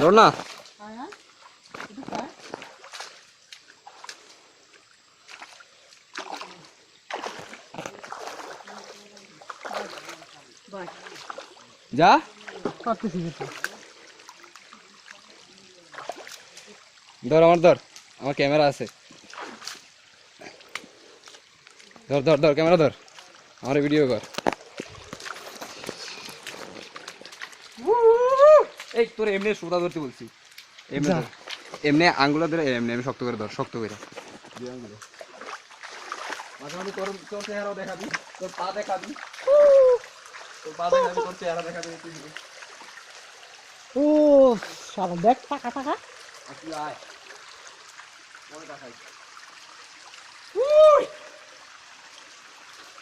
ধর না যা ধর আমার ক্যামেরা আছে ধর ক্যামেরা ধর আমার ভিডিও কর এই তোর এমনি সোদা ধরতে বলছি এমনি আঙ্গুলা ধরে এমনি শক্ত করে ধর শক্ত করে মাঝে মাঝে তোর চেহারাও দেখাবি তোর পা দেখাবি তোর চেহারা দেখাবি ও শালা দেখ টাকা টাকা তুই আয় মনে দেখাই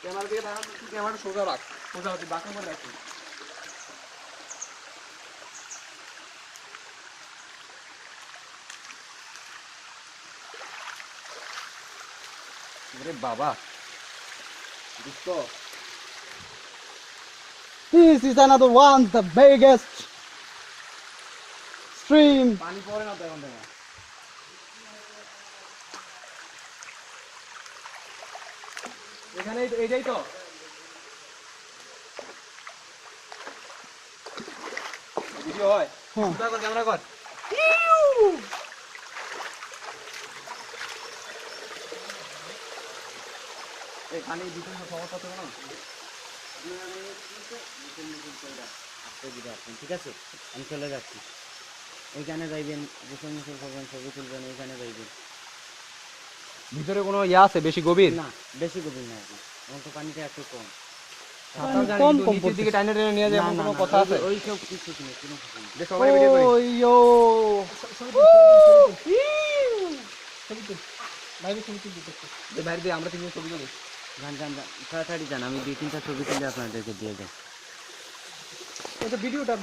ক্যামেরা দিকে দেখা তুই ক্যামেরা সোজা রাখ সোজা তুই বাঁকা করে রাখবি ওরে বাবা দোস্ত This is another one, the biggest stream. পানি পড়ে না তো এখন থেকে এখানে এইটাই তো ভিডিও হয় ক্যামেরা কর এই পানি দিতে সমস্যা তো না ঠিক আছে আমি চলে যাচ্ছি ওইখানে যাইবেন গোসল মোসল করবেন ছবি তুলবেন ওইখানে যাইবেন ভিতরে কোনো ইয়া আছে বেশি গভীর না বেশি গভীর না এখন এখন তো পানিটা একটু কম কম কম নিচের দিকে টাইনে টেনে নিয়ে যায় কোনো কথা আছে ওই সব কিছু নেই কোনো কিছু নেই দেখ সবাই ভিডিও করি Oh yo. বাইরে দিয়ে আমরা তিনজন ছবি তুলি যান যান যান, তাড়াতাড়ি যান আমি 2-3টা ছবি তুলে আপনাদেরকে দিয়ে দেয় ভিডিওটা